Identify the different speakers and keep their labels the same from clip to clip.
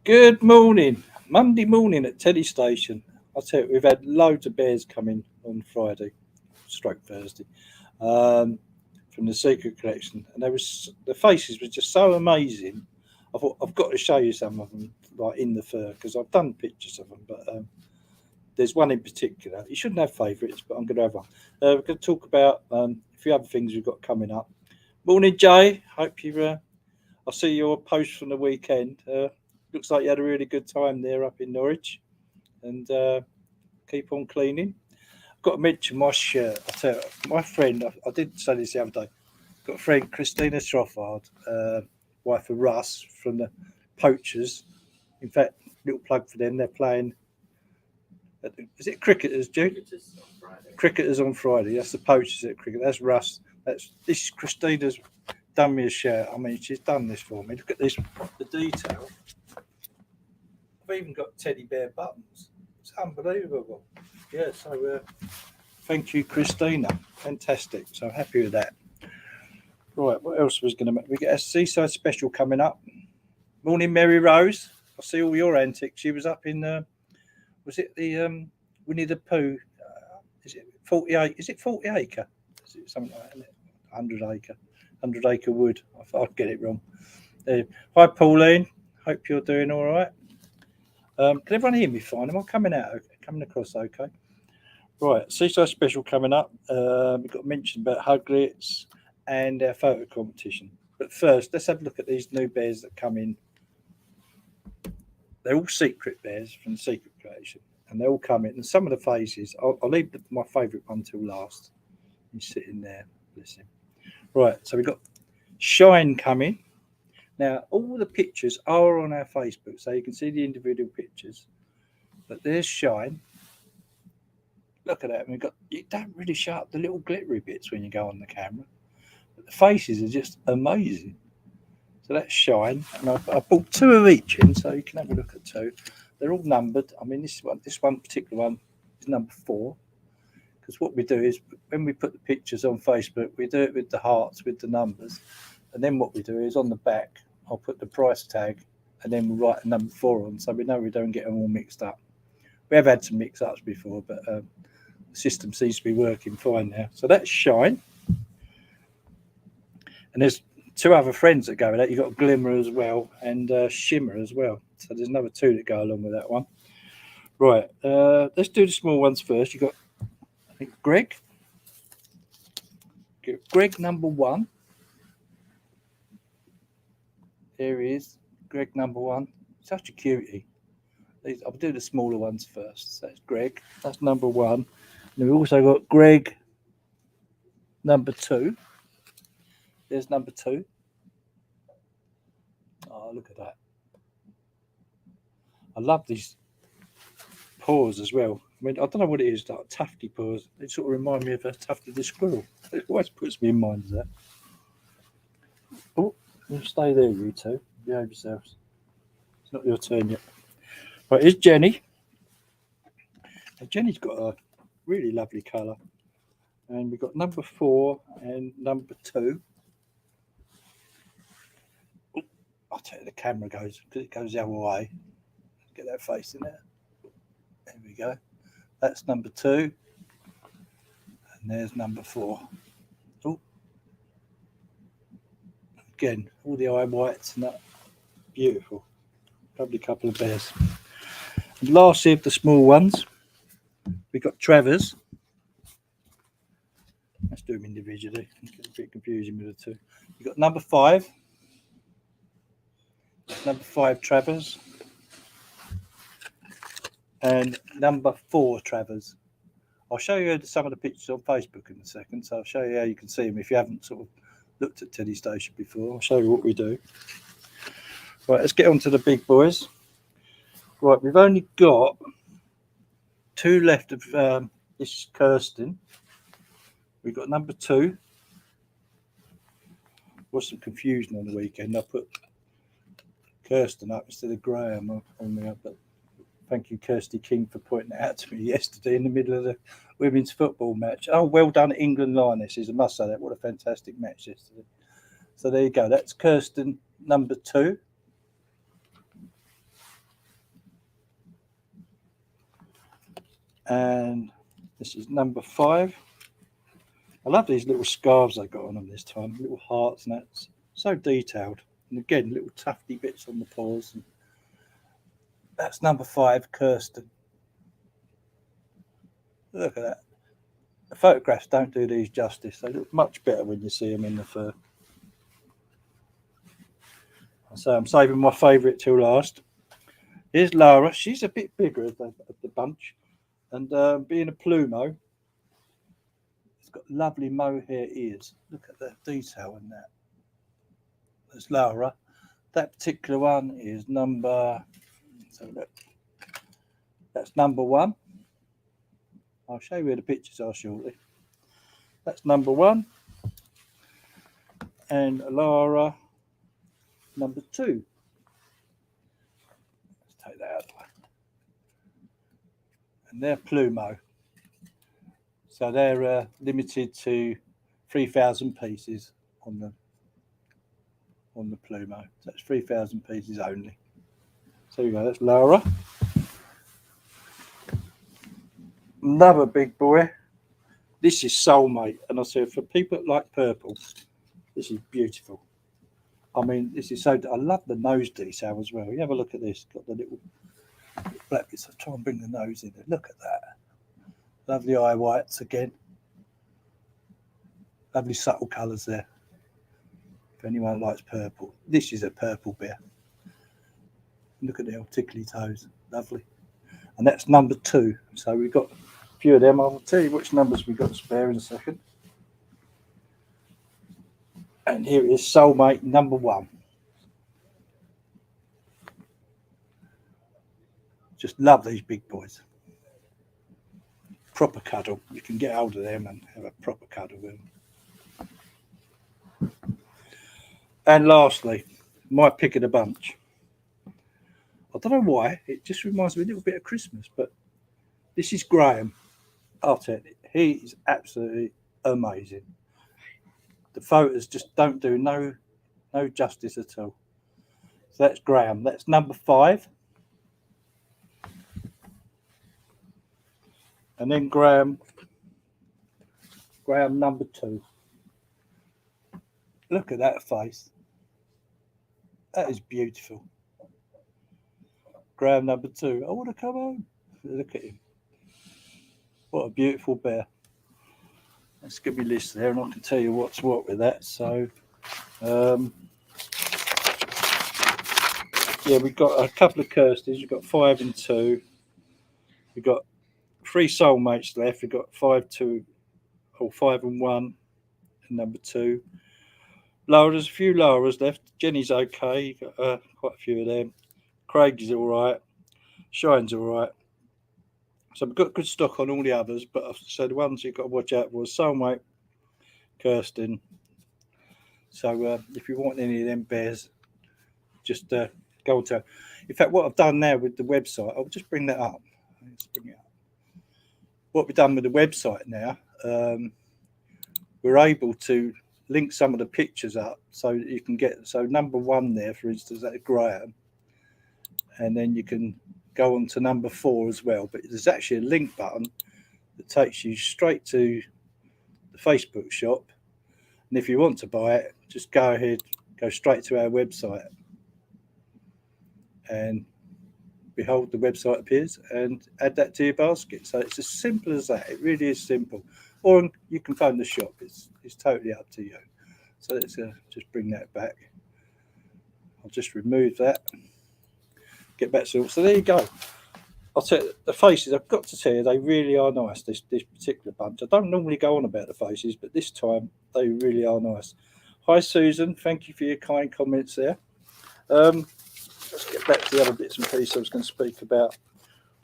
Speaker 1: Good morning. Monday morning at Teddy Station. I'll tell you, we've had loads of bears coming on Friday, stroke Thursday, um, from the Secret Collection. And the faces were just so amazing. I thought, I've got to show you some of them, like in the fur, because I've done pictures of them. But there's one in particular. You shouldn't have favourites, but I'm going to have one. We're going to talk about a few other things we've got coming up. Morning, Jay. Hope you. I see your post from the weekend. Looks like you had a really good time there up in Norwich, and keep on cleaning. I've got to mention my shirt. I tell you, my friend. I did say this the other day. Got a friend, Christina Schroffard, wife of Russ from the Poachers. In fact, little plug for them. They're playing. Is it Cricketers, Jude? Cricketers on Friday. That's the Poachers at cricket. That's Russ. This is Christina's done me a shirt. I mean, she's done this for me. Look at this, the detail. I've even got teddy bear buttons. It's unbelievable. Yeah, so thank you, Christina. Fantastic. So happy with that. Right, what else was going to make? We get a seaside special coming up. Morning, Mary Rose. I see all your antics. She was up in, was it the Winnie the Pooh? Is it 48? Is it 40 acre? Is it something like that? 100 acre wood. I'd get it wrong. Hi, Pauline. Hope you're doing all right. Can everyone hear me fine? Am I coming across okay? Right, seaside special coming up. We've got to mention about Huglets and our photo competition. But first, let's have a look at these new bears that come in. They're all secret bears from the Secret Collection, and they all come in. And some of the faces, I'll leave my favourite one till last. He's sitting there, bless him. Right, so we've got Shine coming. Now, all the pictures are on our Facebook, so you can see the individual pictures. But there's Shine. Look at that. You don't really show up the little glittery bits when you go on the camera. But the faces are just amazing. So that's Shine. And I bought two of each in, so you can have a look at two. They're all numbered. I mean, this one particular one is number 4. Because what we do is, when we put the pictures on Facebook, we do it with the hearts, with the numbers. And then what we do is, on the back, I'll put the price tag, and then we'll write a number 4 on, so we know we don't get them all mixed up. We have had some mix-ups before, but the system seems to be working fine now. So that's Shine. And there's 2 other friends that go with that. You've got Glimmer as well, and Shimmer as well. So there's another 2 that go along with that one. Right, let's do the small ones first. You've got, I think, Greg. Greg number 1. There he is, Greg number 1. Such a cutie. I'll do the smaller ones first. So that's Greg. That's number 1. And we've also got Greg number 2. There's number 2. Oh, look at that. I love these paws as well. I mean, I don't know what it is, like tufty paws. They sort of remind me of a Tufty the squirrel. It always puts me in mind of that. Oh, you stay there, you 2. Behave yourselves. It's not your turn yet. Right, here's Jenny. Now, Jenny's got a really lovely colour. And we've got number 4 and number 2. Oh, I'll tell you, the camera goes, because it goes the other way. Get that face in there. There we go. That's number 2. And there's number 4. Oh. Again, all the eye whites and that. Beautiful. Lovely couple of bears. And lastly, of the small ones, we've got Travers. Let's do them individually. It's a bit confusing with the 2. You've got number 5. Number 5 Travers. And number 4 Travers. I'll show you some of the pictures on Facebook in a second. So I'll show you how you can see them if you haven't sort of looked at Teddy Station before. I'll show you what we do. Right, let's get on to the big boys. Right, we've only got 2 left of this is Kirsten. We've got number 2. Was some confusion on the weekend. I put Kirsten up instead of Graham on there, but thank you, Kirsty King, for pointing it out to me yesterday in the middle of the women's football match. Oh, well done, England Lionesses. I must say that. What a fantastic match yesterday. So there you go. That's Kirsten number 2. And this is number 5. I love these little scarves they got on them this time, little hearts, and that's so detailed. And again, little tufty bits on the paws. And that's number 5, Kirsten. Look at that. The photographs don't do these justice. They look much better when you see them in the fur. So I'm saving my favourite till last. Here's Lara. She's a bit bigger of the bunch. And being a plumo, it's got lovely mohair ears. Look at the detail in that. There's Lara. That particular one is number... So look. That's number 1. I'll show you where the pictures are shortly. That's number 1. And Lara, number 2. Let's take that out of the way. And they're Plumo. So they're limited to 3,000 pieces on the Plumo. So that's 3,000 pieces only. So you go, that's Lara. Another big boy. This is Soulmate, and I say for people that like purple, this is beautiful. I mean, this is so. I love the nose detail as well. You have a look at this. Got the little black bits. I'll try and bring the nose in there. Look at that. Lovely eye whites again. Lovely subtle colours there. If anyone likes purple, this is a purple bear. Look at the old tickly toes. Lovely. And that's number 2. So we've got a few of them. I'll tell you which numbers we've got to spare in a second. And here is Soulmate number 1. Just love these big boys. Proper cuddle. You can get hold of them and have a proper cuddle with them. And lastly, my pick of the bunch. I don't know why, it just reminds me a little bit of Christmas, but this is Graham. I'll tell you, he is absolutely amazing. The photos just don't do no justice at all. So that's Graham. That's number 5. And then Graham number 2. Look at that face. That is beautiful. Graham number 2. I want to come home. Look at him. What a beautiful bear. Let's give me a list there and I can tell you what's what with that. So, yeah, we've got a couple of Kirstys. We've got 5 and 2. We've got 3 Soulmates left. We've got 5 and 1 and number 2. There's a few Laras left. Jenny's okay. You've got quite a few of them. Craig is all right. Shine's all right. So we've got good stock on all the others, but so the ones you've got to watch out for Soulmate, Kirsten. So if you want any of them bears, just go to. In fact, what I've done now with the website, I'll just bring that up. Let's bring it up. What we've done with the website now, we're able to link some of the pictures up so that you can get. So number 1 there, for instance, that's Graham, and then you can go on to number 4 as well. But there's actually a link button that takes you straight to the Facebook shop. And if you want to buy it, just go ahead, go straight to our website. And behold, the website appears and add that to your basket. So it's as simple as that. It really is simple. Or you can phone the shop. It's totally up to you. So let's just bring that back. I'll just remove that. Get back to it. So there you go. I'll tell you, the faces, I've got to tell you, they really are nice, this particular bunch. I don't normally go on about the faces, but this time they really are nice. Hi, Susan. Thank you for your kind comments there. Let's get back to the other bits and pieces I was going to speak about.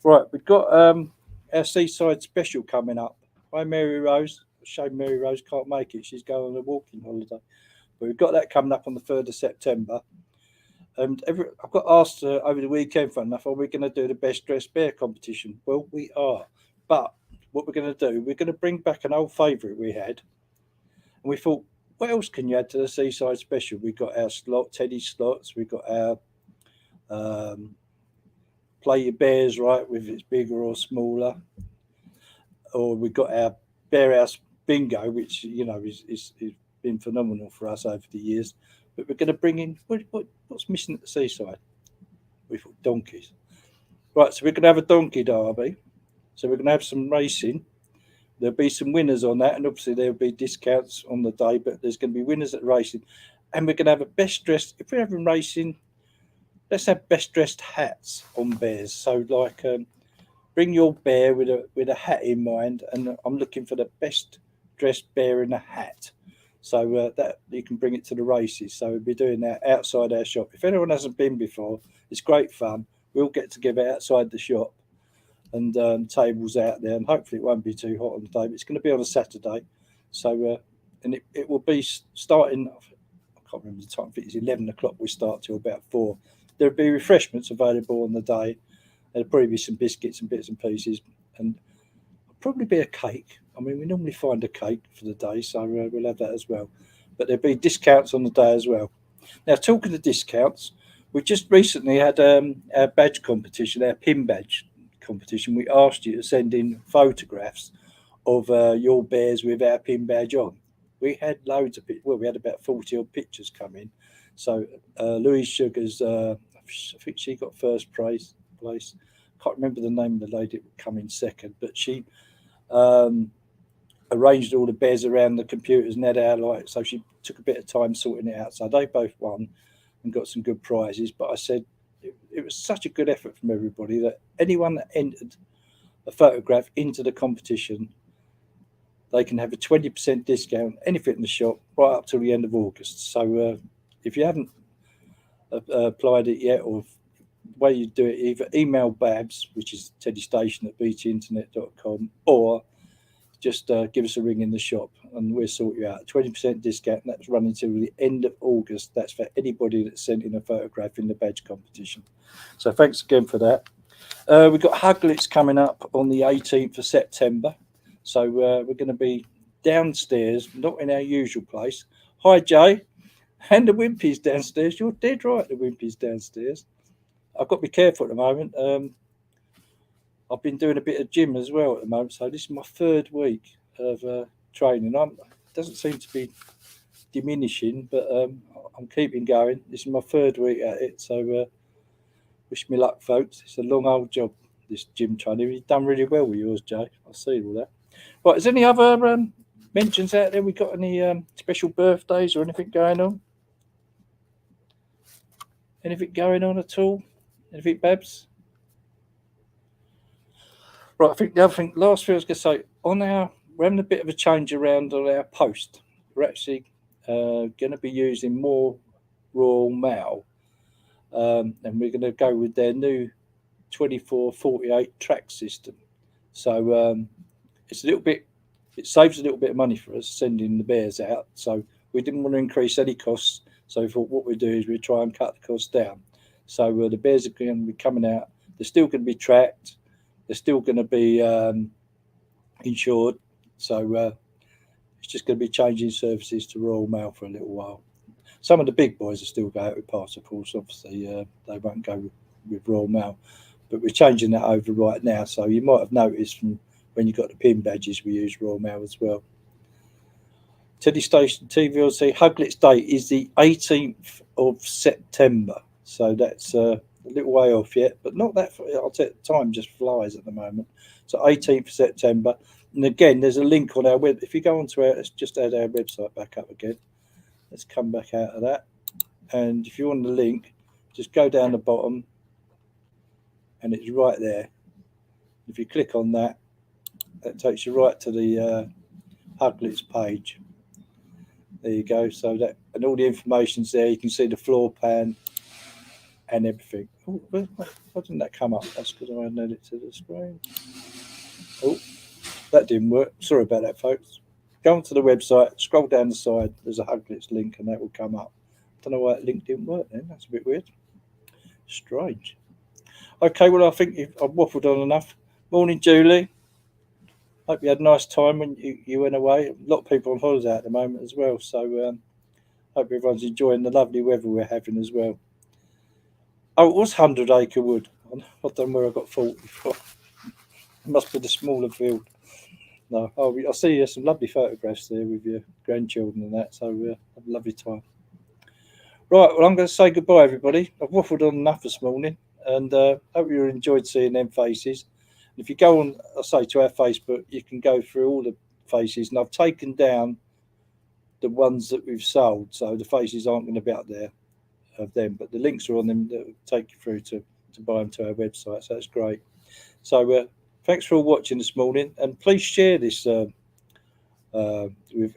Speaker 1: Right, we've got our seaside special coming up. Hi, Mary Rose. Shame Mary Rose can't make it. She's going on a walking holiday. But we've got that coming up on the 3rd of September. And I've got asked over the weekend, fun enough, are we going to do the best dressed bear competition? Well, we are. But what we're going to do, we're going to bring back an old favourite we had. And we thought, what else can you add to the seaside special? We've got our Teddy slots. We've got our play your bears right, whether it's bigger or smaller. or we've got our bear house bingo, which is been phenomenal for us over the years. But we're going to bring in what's missing at the seaside? We've got donkeys, right? So we're going to have a donkey derby. So we're going to have some racing. There'll be some winners on that, and obviously there'll be discounts on the day. But there's going to be winners at racing, and we're going to have a best dressed. If we're having racing, let's have best dressed hats on bears. So like, bring your bear with a hat in mind, and I'm looking for the best dressed bear in a hat. So that you can bring it to the races. So we'll be doing that outside our shop. If anyone hasn't been before, it's great fun. We'll get together outside the shop and tables out there, and hopefully it won't be too hot on the day. But it's going to be on a Saturday, so and it will be starting. I can't remember the time. I think it's 11 o'clock. We start till about 4. There'll be refreshments available on the day. There'll probably be some biscuits and bits and pieces, and probably be a cake. I mean, we normally find a cake for the day, so we'll have that as well. But there'll be discounts on the day as well. Now, talking of discounts, we just recently had our badge competition, our pin badge competition. We asked you to send in photographs of your bears with our pin badge on. We had loads of well, we had about 40 odd pictures come in. So Louise Sugars, I think she got first place. Can't remember the name of the lady that would come in second, but she arranged all the bears around the computers and had our so she took a bit of time sorting it out. So they both won and got some good prizes. But I said it was such a good effort from everybody that anyone that entered a photograph into the competition, they can have a 20% discount, anything in the shop, right up till the end of August. So if you haven't applied it yet, or the way you do it, either email Babs, which is teddystation@btinternet.com, or just give us a ring in the shop and we'll sort you out. 20% discount, and that's running till the end of August. That's for anybody that sent in a photograph in the badge competition. So thanks again for that. We've got Huglets coming up on the 18th of September. So we're going to be downstairs, not in our usual place. Hi, Jay. And the Wimpy's downstairs. You're dead right, the Wimpy's downstairs. I've got to be careful at the moment. I've been doing a bit of gym as well at the moment. So this is my 3rd week of training. It doesn't seem to be diminishing, but I'm keeping going. This is my 3rd week at it. So wish me luck, folks. It's a long old job, this gym training. You've done really well with yours, Jay. I see all that. Right, is there any other mentions out there? We got any special birthdays or anything going on? Anything going on at all? Anything, Babs? Right, I think the other thing, last thing I was going to say, we're having a bit of a change around on our post. We're actually going to be using more Royal Mail, and we're going to go with their new 2448 track system. So it's a little bit, it saves a little bit of money for us sending the bears out. So we didn't want to increase any costs. So we thought what we do is we try and cut the costs down. So the bears are going to be coming out. They're still going to be tracked. They're still going to be insured. So it's just going to be changing services to Royal Mail for a little while. Some of the big boys are still going out with passports. Obviously, they won't go with Royal Mail. But we're changing that over right now. So you might have noticed from when you got the pin badges, we use Royal Mail as well. Teddy Station TVLC Huglets Day is the 18th of September. So that's a little way off yet, but not that far. I'll tell you, time just flies at the moment. So 18th of September. And again, there's a link on our web. If you go onto our, let's just add our website back up again. Let's come back out of that. And if you want the link, just go down the bottom and it's right there. If you click on that, that takes you right to the Huglets page. There you go. So that, and all the information's there. You can see the floor plan and everything. Oh, why didn't that come up? That's because I added it to the screen. Oh, that didn't work. Sorry about that, folks. Go onto the website, scroll down the side. There's a Huglets link, and that will come up. Don't know why that link didn't work then. That's a bit weird. Strange. Okay, well, I think I've waffled on enough. Morning, Julie. Hope you had a nice time when you went away. A lot of people on holiday at the moment as well. So hope everyone's enjoying the lovely weather we're having as well. Oh, it was 100 acre wood. I don't know where I got 40 from. It must be the smaller field. No, I see some lovely photographs there with your grandchildren and that. So have a lovely time. Right, well, I'm going to say goodbye, everybody. I've waffled on enough this morning, and hope you enjoyed seeing them faces. If you go on, I say, to our Facebook, you can go through all the faces, and I've taken down the ones that we've sold, so the faces aren't going to be out there of them, but the links are on them that will take you through to buy them to our website. So that's great. So thanks for all watching this morning, and please share this with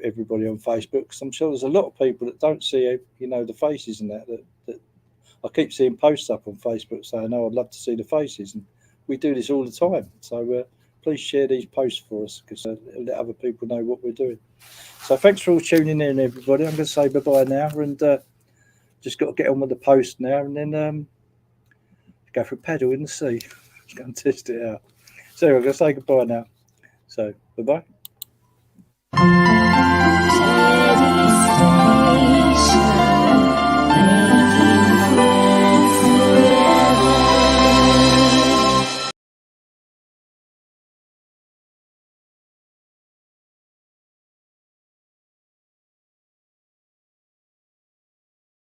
Speaker 1: everybody on Facebook, because I'm sure there's a lot of people that don't see, the faces and that I keep seeing posts up on Facebook saying, "Oh, I'd love to see the faces," and we do this all the time. So please share these posts for us, because it'll let other people know what we're doing. So thanks for all tuning in, everybody. I'm going to say bye-bye now, and just got to get on with the post now, and then go for a paddle in the sea. Go and test it out. So I'm going to say goodbye now. So bye-bye.